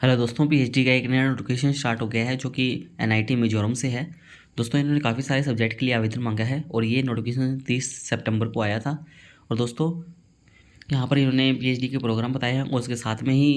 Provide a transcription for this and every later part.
Hello दोस्तों, PhD का एक नया नोटिफिकेशन स्टार्ट हो गया है जो कि एनआईटी मिजोरम से है। दोस्तों इन्होंने काफ़ी सारे सब्जेक्ट के लिए आवेदन मांगा है और ये नोटिफिकेशन 30 सितंबर को आया था। और दोस्तों यहाँ पर इन्होंने पीएचडी के प्रोग्राम बताए हैं और उसके साथ में ही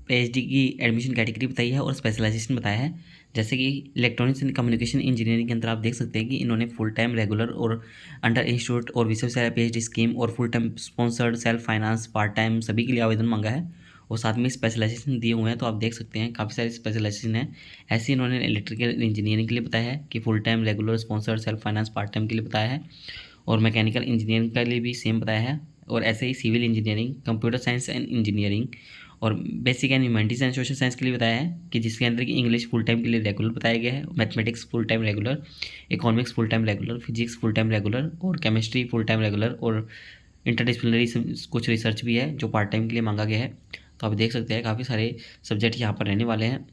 पीएचडी की एडमिशन कैटेगरी बताई है और स्पेशलाइजेशन बताया है। जैसे कि इलेक्ट्रॉनिक्स एंड कम्युनिकेशन इंजीनियरिंग के अंदर आप देख सकते हैं कि इन्होंने फुल टाइम रेगुलर और अंडर इंस्टीट्यूट और विश्वविद्यालय पीएचडी स्कीम और full time sponsored self finance part time सभी के लिए आवेदन मांगा है और साथ में स्पेशलाइजेशन दिए हुए हैं। तो आप देख सकते हैं काफ़ी सारी स्पेशलाइजेशन है। ऐसे इन्होंने इलेक्ट्रिकल इंजीनियरिंग के लिए बताया है कि full time regular sponsored self finance part time के लिए बताया है और मैकेनिकल इंजीनियरिंग के लिए भी सेम बताया है। और ऐसे ही civil engineering, computer science and engineering और basic and humanities and social science के लिए बताया है कि जिसके अंदर कि इंग्लिश फुल टाइम के लिए रेगुलर बताया गया है, mathematics full time regular, economics full time regular, physics full time regular और केमिस्ट्री फुल टाइम रेगुलर और इंटरडिसिप्लिनरी कुछ रिसर्च भी है जो पार्ट टाइम के लिए मांगा गया है। तो आप देख सकते हैं काफ़ी सारे सब्जेक्ट यहाँ पर रहने वाले हैं।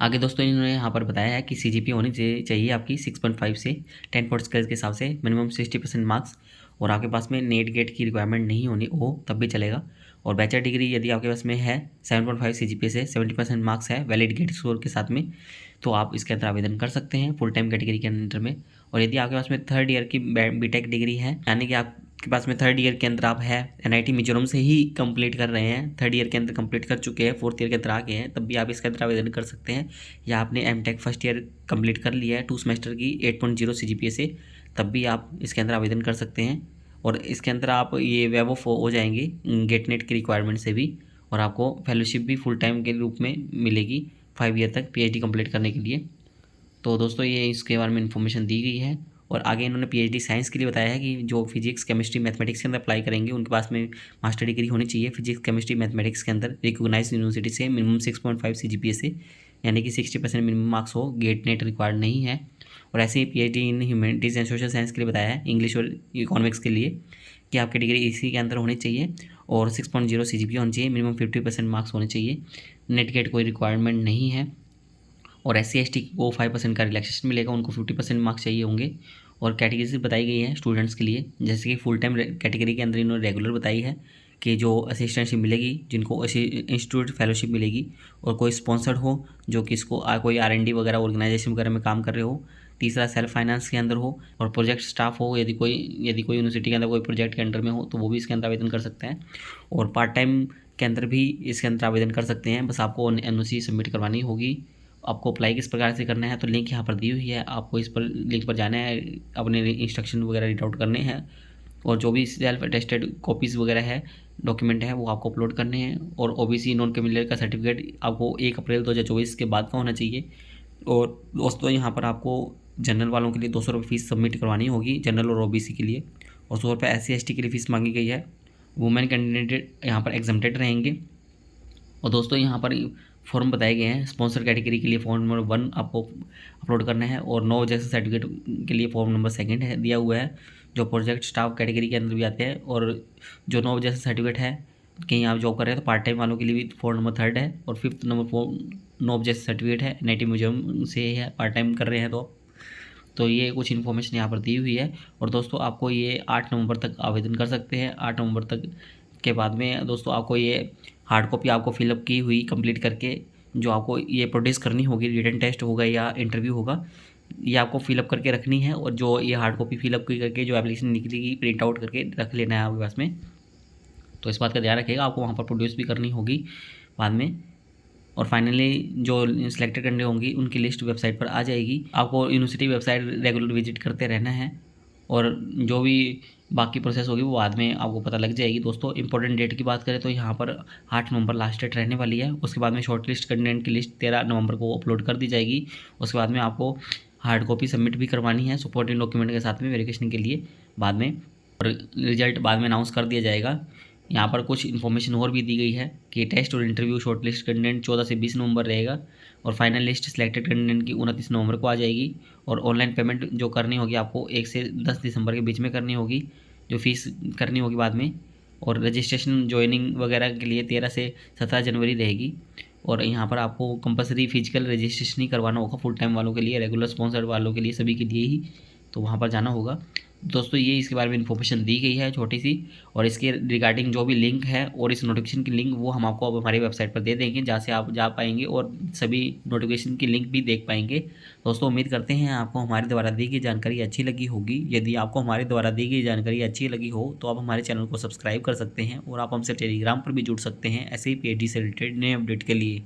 आगे दोस्तों इन्होंने यहाँ पर बताया है कि सीजीपी होनी चाहिए आपकी 6.5 से 10 पॉइंट स्केल के हिसाब से मिनिमम 60% मार्क्स और आपके पास में नेट गेट की रिक्वायरमेंट नहीं होनी हो तब भी चलेगा। और बैचलर डिग्री यदि आपके पास में है 7.5 सीजीपी से 70% मार्क्स है वैलिड गेट स्कोर के साथ में तो आप इसके अंदर आवेदन कर सकते हैं फुल टाइम कैटेगरी के अंदर में। और यदि आपके पास में थर्ड ईयर की बीटेक डिग्री है यानी कि आपके पास में थर्ड ईयर के अंदर आप है एनआईटी मिजोरम से ही कंप्लीट कर रहे हैं, थर्ड ईयर के अंदर कंप्लीट कर चुके हैं, फोर्थ ईयर के अंदर आ गए हैं, तब भी आप इसके अंदर आवेदन कर सकते हैं। या आपने एमटेक फर्स्ट ईयर कंप्लीट कर लिया है 2 सेमेस्टर की 8.0 सीजीपीए से तब भी आप इसके अंदर आवेदन कर सकते हैं। और इसके अंदर आप ये वेब ऑफ हो जाएंगे गेट नेट की रिक्वायरमेंट से भी और आपको फेलोशिप भी फुल टाइम के रूप में मिलेगी 5 ईयर तक पीएचडी कंप्लीट करने के लिए। तो दोस्तों ये इसके बारे में इन्फॉर्मेशन दी गई है। और आगे इन्होंने पीएचडी साइंस के लिए बताया है कि जो फिजिक्स केमिस्ट्री मैथमेटिक्स के अंदर अप्लाई करेंगे उनके पास में मास्टर डिग्री होनी चाहिए फिजिक्स केमिस्ट्री मैथमेटिक्स के अंदर रिकॉग्नाइज्ड यूनिवर्सिटी से मिनिमम 6.5 सीजीपीए से यानी कि 60% मिनिमम मार्क्स हो, गेट नेट रिक्वायर्ड नहीं है। और ऐसे ही PhD in humanities and social science के लिए बताया है इंग्लिश और इकोनॉमिक्स के लिए कि आपकी डिग्री इसी के अंदर होनी चाहिए और 6.0 सीजीपीए होनी चाहिए, मिनिमम 50% मार्क्स होने चाहिए, नेट गेट कोई रिक्वायरमेंट नहीं है। और SC/ST को 5% का रिलैक्सेशन मिलेगा, उनको 50% मार्क्स चाहिए होंगे। और कैटेगरीज बताई गई है स्टूडेंट्स के लिए, जैसे कि फुल टाइम कैटेगरी के अंदर इन्होंने रेगुलर बताई है कि जो असिस्टेंटशिप मिलेगी जिनको इंस्टीट्यूट फेलोशिप मिलेगी और कोई स्पॉन्सर्ड हो जो कि इसको कोई R&D वगैरह ऑर्गेनाइजेशन वगैरह में काम कर रहे हो। तीसरा सेल्फ फाइनेंस के अंदर हो और प्रोजेक्ट स्टाफ हो, यदि कोई यूनिवर्सिटी के अंदर कोई प्रोजेक्ट के अंडर में हो तो वो भी इसके अंदर आवेदन कर सकते हैं। और पार्ट टाइम के अंदर भी इसके अंदर आवेदन कर सकते हैं, बस आपको NOC सबमिट करवानी होगी। आपको अप्लाई किस प्रकार से करना है तो लिंक यहाँ पर दी हुई है, आपको इस पर लिंक पर जाना है, अपने इंस्ट्रक्शन वगैरह रीड आउट करने हैं और जो भी सेल्फ अटेस्टेड कॉपीज़ वगैरह है डॉक्यूमेंट है वो आपको अपलोड करने हैं। और OBC नॉन क्रिमिनल का सर्टिफिकेट आपको 1 अप्रैल 2024 के बाद का होना चाहिए। और दोस्तों यहाँ पर आपको जनरल वालों के लिए 200 रुपये फीस सबमिट करवानी होगी जनरल और OBC के लिए, और 100 रुपये SC/ST के लिए फ़ीस मांगी गई है। वुमेन कैंडिडेट यहाँ पर एग्जम्प्टेड रहेंगे। और दोस्तों यहाँ पर फॉर्म बताए गए हैं, स्पॉन्सर कैटेगरी के लिए फॉर्म नंबर 1 आपको अपलोड करना है और 9 जैसे सर्टिफिकेट के लिए फॉर्म नंबर 2 है दिया हुआ है जो प्रोजेक्ट स्टाफ कैटेगरी के अंदर भी आते हैं। और जो 9 जैसे सर्टिफिकेट है कहीं आप जॉब कर रहे हैं तो पार्ट टाइम वालों के लिए भी फॉर्म नंबर 3 है। और 5th नंबर फॉर्म 9 जैसे सर्टिफिकेट है एनआईटी म्यूजियम से है, पार्ट टाइम कर रहे हैं तो ये कुछ इन्फॉर्मेशन यहाँ पर दी हुई है। और दोस्तों आपको ये 8 नवंबर तक आवेदन कर सकते हैं। 8 नवंबर तक के बाद में दोस्तों आपको ये हार्ड कॉपी आपको फिलअप की हुई कंप्लीट करके जो आपको ये प्रोड्यूस करनी होगी, रिटन टेस्ट होगा या इंटरव्यू होगा, ये आपको फिलअप करके रखनी है। और जो ये हार्ड कॉपी फिलअप करके जो एप्लीकेशन निकलेगी प्रिंट आउट करके रख लेना है आपके पास में। तो इस बात का ध्यान रखिएगा, आपको वहाँ पर प्रोड्यूस भी करनी होगी बाद में। और फाइनली जो सिलेक्टेड कैंडिडेट होंगी उनकी लिस्ट वेबसाइट पर आ जाएगी। आपको यूनिवर्सिटी वेबसाइट रेगुलर विजिट करते रहना है और जो भी बाकी प्रोसेस होगी वो बाद में आपको पता लग जाएगी। दोस्तों इंपॉर्टेंट डेट की बात करें तो यहाँ पर 8 नवंबर लास्ट डेट रहने वाली है। उसके बाद में शॉर्ट लिस्ट कैंडिडेट की लिस्ट 13 नवंबर को अपलोड कर दी जाएगी। उसके बाद में आपको हार्ड कॉपी सबमिट भी करवानी है सपोर्टिंग डॉक्यूमेंट के साथ में वेरिफिकेशन के लिए बाद में, और रिजल्ट बाद में अनाउंस कर दिया जाएगा। यहाँ पर कुछ इन्फॉर्मेशन और भी दी गई है कि टेस्ट और इंटरव्यू शॉर्ट लिस्ट कैंडिडेट 14 से 20 नवंबर रहेगा और फाइनल लिस्ट सिलेक्टेड कैंडिडेट की 29 नवंबर को आ जाएगी। और ऑनलाइन पेमेंट जो करनी होगी आपको 1 से 10 दिसंबर के बीच में करनी होगी, जो फीस करनी होगी बाद में। और रजिस्ट्रेशन ज्वाइनिंग वगैरह के लिए 13 से 17 जनवरी रहेगी। और यहाँ पर आपको कंपलसरी फिजिकल रजिस्ट्रेशन ही करवाना होगा फुल टाइम वालों के लिए, रेगुलर स्पॉन्सर वालों के लिए, सभी के लिए ही, तो वहाँ पर जाना होगा। दोस्तों ये इसके बारे में इन्फॉर्मेशन दी गई है छोटी सी, और इसके रिगार्डिंग जो भी लिंक है और इस नोटिफिकेशन की लिंक वो हम आपको अब हमारी वेबसाइट पर दे देंगे, जहाँ से आप जा पाएंगे और सभी नोटिफिकेशन की लिंक भी देख पाएंगे। दोस्तों उम्मीद करते हैं आपको हमारे द्वारा दी गई जानकारी अच्छी लगी होगी। यदि आपको हमारे द्वारा दी गई जानकारी अच्छी लगी हो तो आप हमारे चैनल को सब्सक्राइब कर सकते हैं और आप हमसे टेलीग्राम पर भी जुड़ सकते हैं ऐसे ही PhD से रिलेटेड नए अपडेट के लिए।